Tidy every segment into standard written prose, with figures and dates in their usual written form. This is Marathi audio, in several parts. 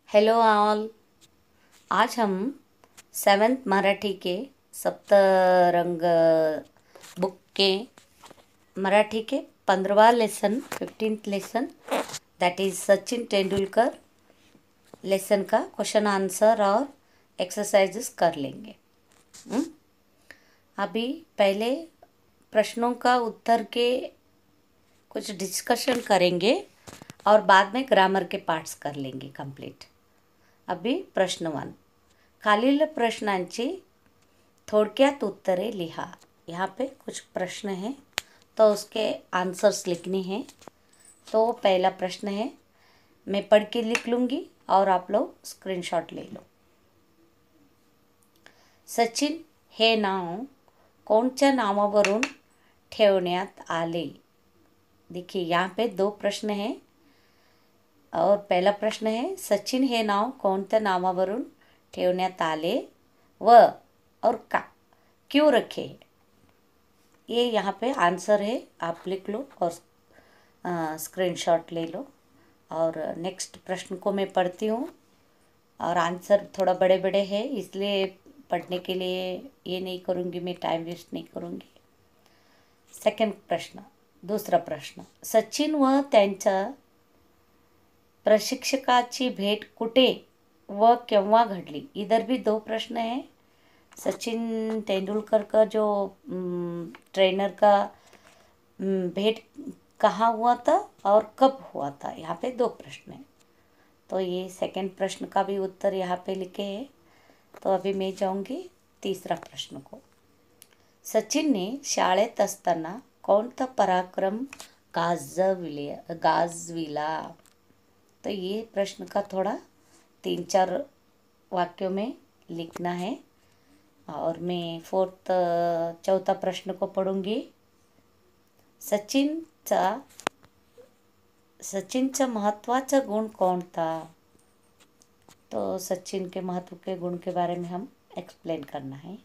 Hello all. आज हम सेवेंथ मराठी के सप्तरंग बुक के मराठी के 15वां lesson 15th lesson that is Sachin Tendulkar lesson का क्वेश्चन आंसर और एक्सरसाइजेस कर लेंगे। अभी पहले प्रश्नों का उत्तर के कुछ डिस्कशन करेंगे और बाद में ग्रामर के पार्ट्स कर लेंगे कंप्लीट। अभी प्रश्न 1, खालील प्रश्नांची थोडक्यात उत्तरे लिहा। यहाँ पे कुछ प्रश्न हैं तो उसके आंसर्स लिखने हैं। तो पहला प्रश्न है, मैं पढ़ के लिख लूँगी और आप लोग स्क्रीनशॉट ले लो। सचिन हे नाव कोणत्या नावावरून ठेवण्यात आले? देखिए यहाँ पे दो प्रश्न हैं और पहला प्रश्न है, सचिन हे नाव कोणत्या नावावरून ठेवण्यात आले व और का क्यों रखे? ये यहाँ पे आंसर है, आप लिख लो और स्क्रीनशॉट ले लो। और नेक्स्ट प्रश्न को मैं पढ़ती हूँ और आंसर थोड़ा बड़े बड़े हैं इसलिए पढ़ने के लिए ये नहीं करूँगी, मैं टाइम वेस्ट नहीं करूँगी। सेकंड प्रश्न, दूसरा प्रश्न, सचिन व त्यांच्या प्रशिक्षकाची भेट कुठे व केव्हा घडली? इधर भी दो प्रश्न हैं। सचिन तेंदुलकर का जो ट्रेनर का भेंट कहाँ हुआ था और कब हुआ था, यहाँ पे दो प्रश्न हैं। तो ये सेकंड प्रश्न का भी उत्तर यहाँ पे लिखे हैं। तो अभी मैं जाऊँगी तीसरा प्रश्न को। सचिन ने शाळेत असताना कोणता पराक्रम गाजविला? तो ये प्रश्न का थोड़ा 3-4 वाक्यों में लिखना है और मैं चौथा प्रश्न को पढ़ूंगी। सचिनचा महत्त्वाचा गुण कोणता? तो सचिन के महत्व के गुण के बारे में हम एक्सप्लेन करना है।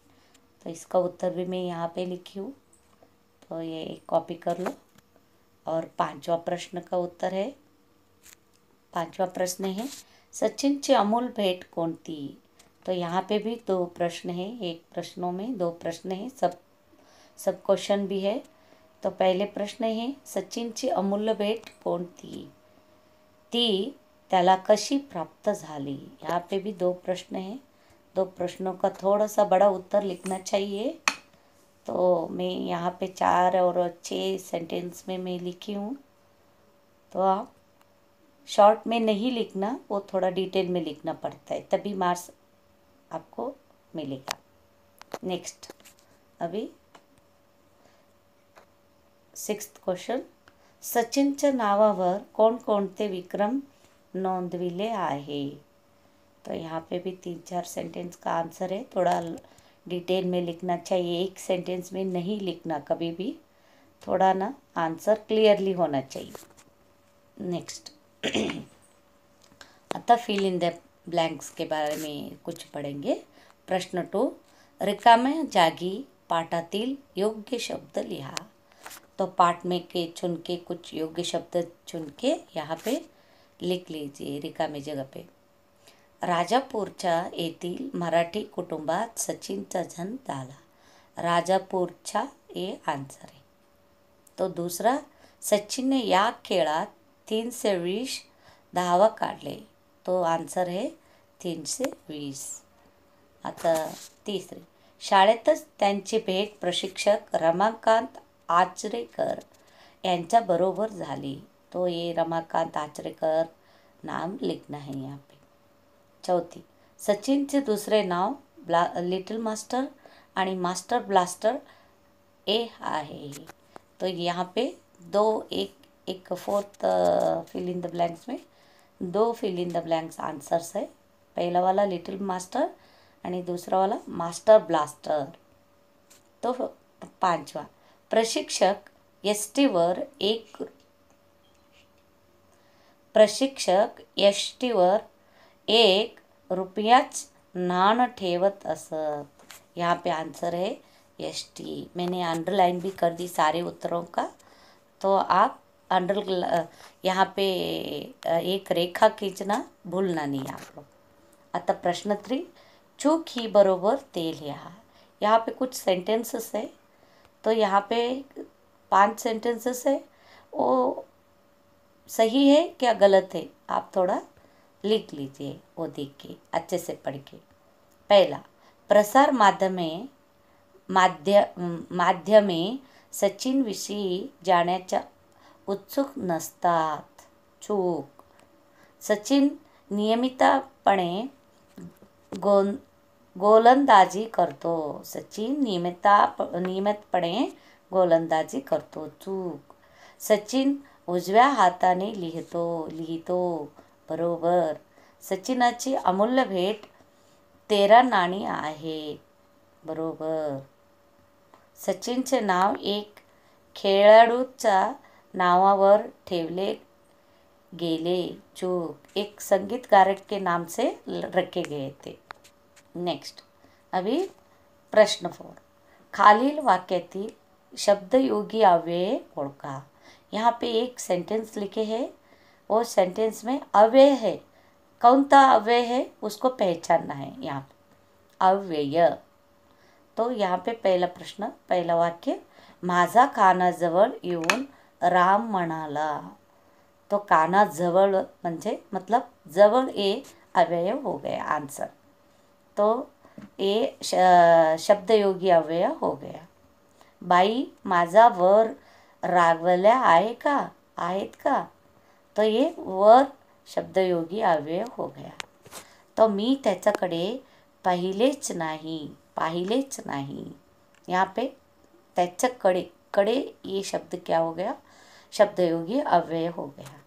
तो इसका उत्तर भी मैं यहाँ पे लिखी हूँ, तो ये कॉपी कर लो। और पांचवा प्रश्न का उत्तर है, पांचवा प्रश्न है, सचिनची अमूल भेट कोणती? तो यहाँ पे भी दो प्रश्न हैं, एक प्रश्नों में दो प्रश्न हैं, सब क्वेश्चन भी है। तो पहले प्रश्न है, सचिनची अमूल्य भेट कोणती? ती त्याला कशी प्राप्त झाली? यहाँ पे भी दो प्रश्न हैं, दो प्रश्नों का थोड़ा सा बड़ा उत्तर लिखना चाहिए। तो मैं यहाँ पे 4 और 6 सेंटेंस में मैं लिखी हूँ, तो आप शॉर्ट में नहीं लिखना, वो थोड़ा डिटेल में लिखना पड़ता है, तभी मार्क्स आपको मिलेगा। नेक्स्ट, अभी 6th क्वेश्चन, सचिनच्या नावावर कोणकोणते विक्रम नोंदविले आहे? तो यहाँ पे भी 3-4 सेंटेंस का आंसर है, थोड़ा डिटेल में लिखना चाहिए, एक सेंटेंस में नहीं लिखना कभी भी, थोड़ा ना आंसर क्लियरली होना चाहिए। नेक्स्ट, आता फिल इन द ब्लैंक्स के बारे में कुछ पढ़ेंगे। प्रश्न 2, रिकाम्या जागी पाठातील योग्य शब्द लिहा। तो पाठ में के चुन के कुछ योग्य शब्द चुन के यहाँ पे लिख लीजिए रिकामी जगह पे। राजापूरच्या येथील मराठी कुटुंबात सचिनचा जन्म झाला। राजापूरच्या ये आंसर है। तो दूसरा, सचिनने या खेळात 320 धावा काढले। तो आंसर है 320। आता तिसरे, शाळेतच त्यांची भेट प्रशिक्षक रमाकांत आचरेकर यांच्याबरोबर झाली। तो ये रमाकांत आचरेकर नाम लिखना है यहाँ पे। चौथी, सचिनचे दुसरे नाव लिटिल मास्टर आणि मास्टर ब्लास्टर ए आहे। तो यहाँ पे एक fourth fill in the blanks में दो fill in the blanks answers है। पहला वाला लिटिल मास्टर आणि दूसरा वाला मास्टर ब्लास्टर। तो पांचवा, प्रशिक्षक एसटीवर एक रुपयाच नाण ठेवत असत। यहाँ पे आंसर है एसटी। मैंने अंडरलाइन भी कर दी सारे उत्तरों का, तो आप यहाँ पे एक रेखा खींचना भूलना नहीं आप लोग। आता प्रश्न 3, चूक ही बरोबर ते लिहा। यहाँ पे कुछ सेंटेंसेस है, तो यहाँ पे 5 सेंटेंसेस है, वो सही है क्या गलत है आप थोड़ा लिख लीजिए, वो देख के अच्छे से पढ़ के। पहला, प्रसार माध्यमे सचिनविषयी जाण्याच्या उत्सुक नसतात. चूक. सचिन नियमितपणे गोलंदाजी करतो. सचिन नियमितपणे गोलंदाजी करतो. चूक. सचिन उजव्या हाताने लिहितो. बरोबर. सचिनाची अमूल्य भेट 13 नाणी आहेत. बरोबर. सचिनचे नाव एक खेळाडूच्या नावावर ठेवले गेले. चूक. एक संगीत गायक के नाम से रखे गए थे. नेक्स्ट. अभी प्रश्न 4, खालील वाक्यातील शब्दयोगी अव्यय ओळखा. यहाँ पे एक सेंटेंस लिखे हैं, वो सेंटेंस में अव्यय है, कौन सा अव्यय है उसको पहचानना है. यहाँ पे अव्यय. तो यहाँ पे पहिला वाक्य, माझा कानाजवळ येऊन राम म्हणाला. तो कानाजवळ म्हणजे मतलब जवळ ये अव्यय हो गया आंसर. तो ये शब्दयोगी अव्यय हो गया. बाई माझा वर रागवल्या आहेत का. तो ये वर शब्दयोगी अव्यय हो गया. तो मी त्याच्याकडे पाहिलेच नाही. यहाँ पे त्याच्याकडे ये शब्द क्या हो गया, शब्दयोगी अव्यय हो गया.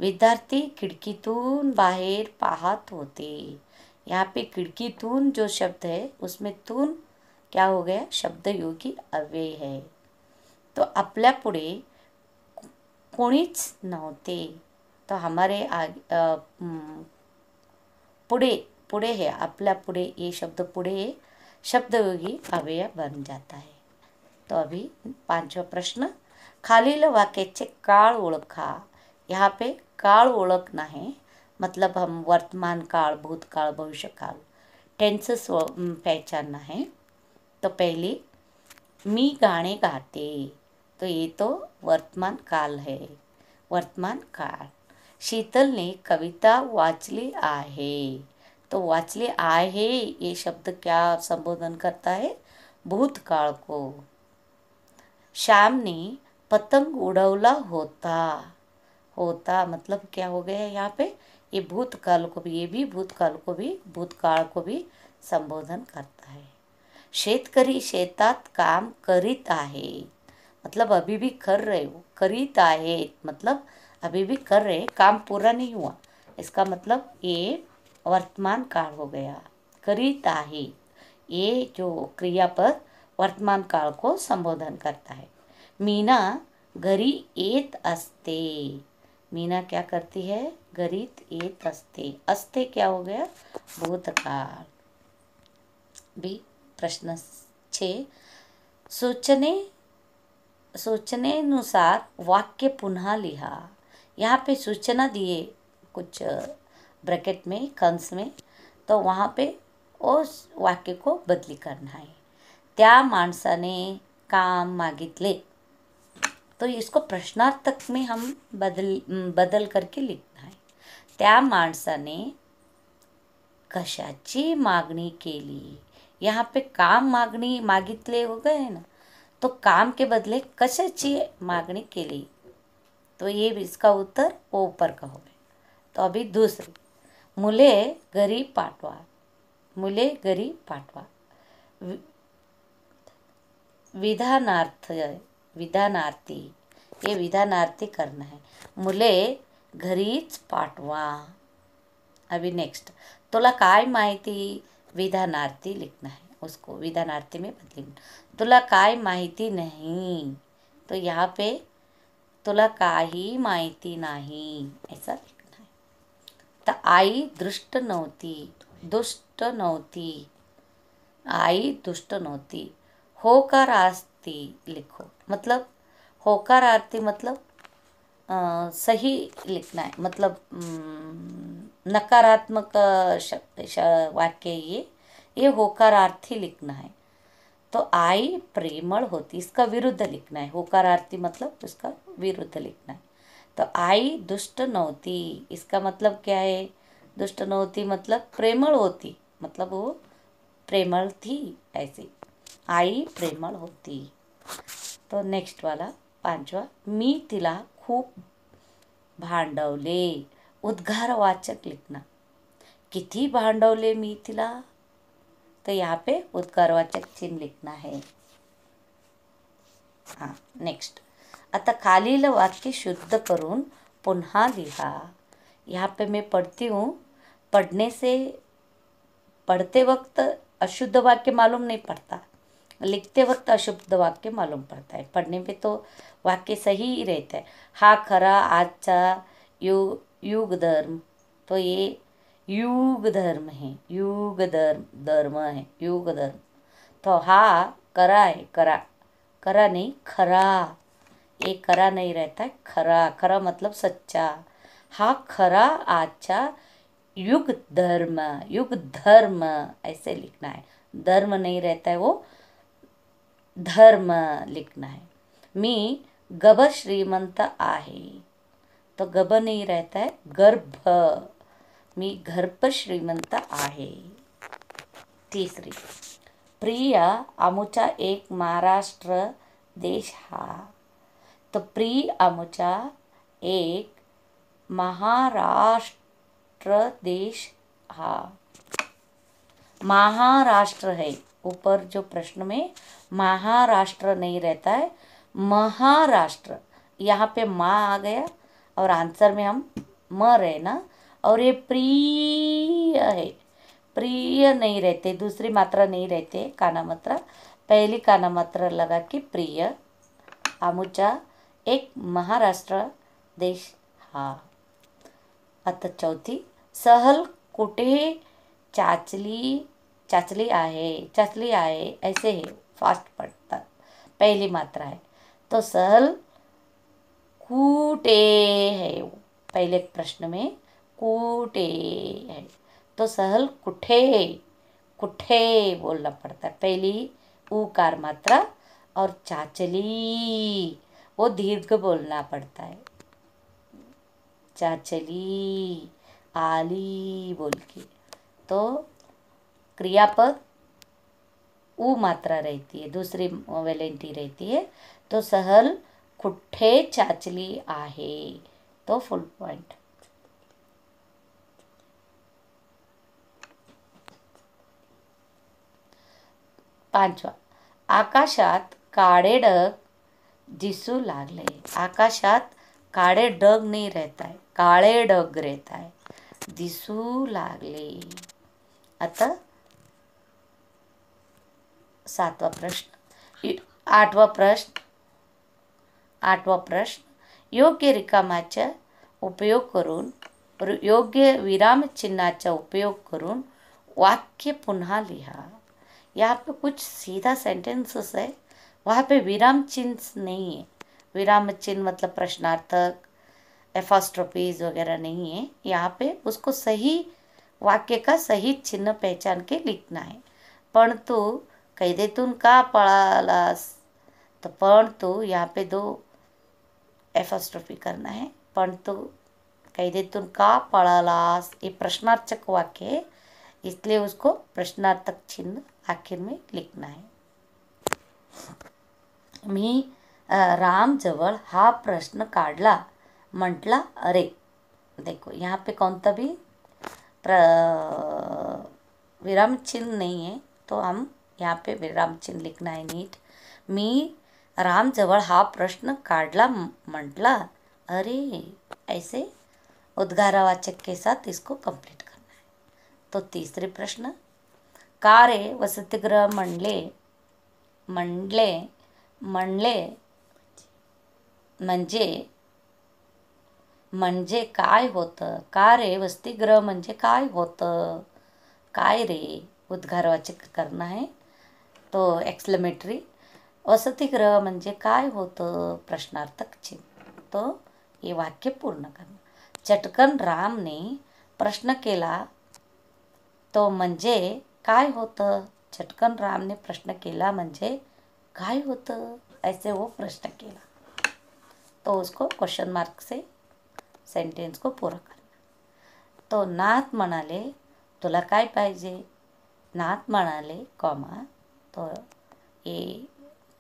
विद्यार्थी खिडकीतून बाहेर पाहत होते. यहाँ पे खिडकीतून जो शब्द है उसमें तून क्या हो गया, शब्दयोगी अव्यय है. तो आपल्या पुढे कोणीच नव्हते. तो हमारे पुढे है, आपल्या पुढे ये शब्द पुढे शब्दयोगी अव्यय बन जाता है. तो अभी 5वां प्रश्न, खालील वाक्याचे काळ ओळखा. यहाँ पे काळ ओळखना है, मतलब हम वर्तमान काल, भूतकाल, भविष्यकाल, टेंसेस पहचानना है. तो पहली, मी गाणे गाते. तो ये तो वर्तमान काल है, वर्तमान काळ. शीतलने कविता वाचली आहे. तो वाचली आहे ये शब्द क्या संबोधन करता है, भूतकाळ को. श्याम ने पतंग उड़वला होता मतलब क्या हो गया यहाँ पे, ये भूतकाल को भी संबोधन करता है. शेतकरी शेतात काम करीत आहे, मतलब अभी भी कर रहे हो. करीत आहे मतलब अभी भी कर रहे, काम पूरा नहीं हुआ. इसका मतलब ये वर्तमान काल हो गया. करीत आहे ये जो क्रियापद वर्तमान काल को संबोधन करता है. मीना घरी येत असते. मीना क्या करती है, घरीत येत असते क्या हो गया, भूतकाळ. भी प्रश्न 6, सूचनेनुसार वाक्य पुन्हा लिहा. यहाँ पे सूचना दिए कुछ ब्रैकेट में, कंस में, तो वहाँ पे उस वाक्य को बदली करना है. त्या माणसाने काम मागितले. तो इसको प्रश्नार्थक में हम बदल करके लिखना है. त्या माणसाने कशाची मागणी केली. यहाँ पे काम मागणी मागितले हो गए ना, तो काम के बदले कशाची मागणी केली. तो ये इसका उत्तर वो ऊपर का हो गया. तो अभी दूसरी, मुले घरी पाठवा. विधानार्थी, ये विधानार्थी करना है. मुले घरीच पाठवा. अभी नेक्स्ट, तुला काय माहिती, विधानार्थी लिखना है, उसको विधानार्थी में बदलना. तुला काय माहिती नहीं, तो यहाँ पे तुला काही माहिती नाही ऐसा लिखना है. तर आई दुष्ट नव्हती. होकारार्थी लिखो, मतलब होकारार्थी मतलब सही लिखना है, मतलब नकारात्मक वाक्य ये होकारार्थी लिखना है। तो आई प्रेमळ होती, इसका विरुद्ध लिखना है। होकारार्थी मतलब इसका विरुद्ध लिखना है। तो आई दुष्ट नव्हती, इसका मतलब क्या है? दुष्ट नव्हती मतलब प्रेमळ होती, मतलब वो प्रेमळ थी, ऐसे आई प्रेमळ होती। तो नेक्स्ट वाला 5वां, मी तिला खूप भांडवले, उद्गारवाचक लिखना। किती भांडवले मी तिला, तो यहाँ पे उद्गारवाचक चिन्ह लिखना है। हाँ, नेक्स्ट। आता खालील वाक्य शुद्ध करून पुन्हा लिहा। यहाँ पे मैं पढ़ती हूँ, पढ़ते वक्त अशुद्ध वाक्य मालूम नहीं पड़ता, लिखते वक्त अशुद्ध वाक्य मालूम पड़ता है। पढ़ने पे तो वाक्य सही ही रहता है। हा खरा आजचा युग धर्म, तो ये युग धर्म है, युग धर्म है, युग धर्म। तो हा करा है, करा, करा नहीं खरा, ये करा नहीं रहता है, खरा, खरा मतलब सच्चा। हा खरा आजचा युग धर्म, युग धर्म ऐसे लिखना है। धर्म नहीं रहता है, वो धर्म लिखना है। मी गब श्रीमंत आहे, तो गब नहीं रहता है, गर्भ, मी गर्भ श्रीमंत आहे। तीसरी, प्रिय आमुचा एक महाराष्ट्र देश हा, तो प्रिय आमुचा एक महाराष्ट्र देश हा। महाराष्ट्र है, ऊपर जो प्रश्न में महाराष्ट्र नहीं रहता है, महाराष्ट्र, यहाँ पे माँ आ गया और आंसर में हम म रहे ना, और ये प्रिय है, प्रिय नहीं रहते, दूसरी मात्रा नहीं रहते, काना मात्रा, पहली काना मात्रा लगा के प्रिय आमुचा एक महाराष्ट्र देश हा। आता चौथी, सहल कुठे चाचली आहे, ऐसे है, फास्ट पढ़ता, पहली मात्रा है। तो सहल कूटे है, पहले प्रश्न में कूटे है, तो सहल कुठे, कुठे बोलना पड़ता है, पहली ऊकार मात्रा, और चाचली वो दीर्घ बोलना पड़ता है, चाचली, आली बोल के। तो क्रियापद ऊ मात्रा रहती है, दूसरी वेलेंटी रहती है, तो सहल कुठे चाचली आहे, तो फुल पॉइंट। पांचवा, आकाशात काळे ढग दिसू लागले, आकाशात काळे ढग नहीं रहता है, काळे ढग रहता है, दिसू लागले। आता 7वां प्रश्न, 8वां प्रश्न, योग्य रिकामाचा उपयोग करून, योग्य विराम चिन्हाचा उपयोग करून वाक्य पुन्हा लिहा। यहाँ पे कुछ सीधा सेंटेंसेस है, वहाँ पे विराम चिन्ह नहीं है, विराम चिन्ह मतलब प्रश्नार्थक, एफॉस्ट्रोफीज वगैरह नहीं है, यहाँ पे उसको सही वाक्य का सही चिन्ह पहचान के लिखना है। पण तू कैदेतून का पळालास, तो पण तू यहाँ पे 2 एफॉस्ट्रोफी करना है, पण तू कैदेतून का पळालास, ये प्रश्नार्थक वाक्य है, इसलिए उसको प्रश्नार्थक चिन्ह आखिर में लिखना है। मी रामजवळ हा प्रश्न काढला, म्हटला अरे, देखो यहाँ पे कौन सा भी विराम चिन्ह नहीं है, तो हम यहाँ पे विराम चिन्ह लिखना है नीट। मी रामजवळ हा प्रश्न काढला, म्हटला अरे, ऐसे उद्गारवाचक के साथ इसको कंप्लीट करना है। तो तीसरे प्रश्न, का रे वसतिगृह म्हणले म्हणजे काय होतं, का रे वसतिगृह म्हणजे काय होतं, काय रे उद्गारवाचक करना है, तो एक्सक्लेमेटरी, वसतिगृह म्हणजे काय होतं प्रश्नार्थक चिन्ह, तो ये वाक्य पूर्ण करना. चटकन रामने प्रश्न केला तो म्हणजे काय होतं. चटकन रामने प्रश्न केला म्हणजे काय होतं, ऐसे वो प्रश्न केला. तो उसको क्वेश्चन मार्क से सेंटेन्स को पूरा करना. तो नाथ म्हणाले तुला काय पाहिजे. नाथ म्हणाले कॉमा, तो ये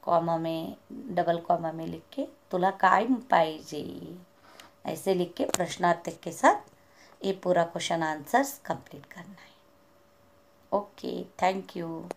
कॉमा में डबल कॉमा में लिख के तुला काय पाहिजे ऐसे लिख के प्रश्नार्थक के साथ ये पूरा क्वेश्चन आंसर्स कंप्लीट करना है. Okay, thank you.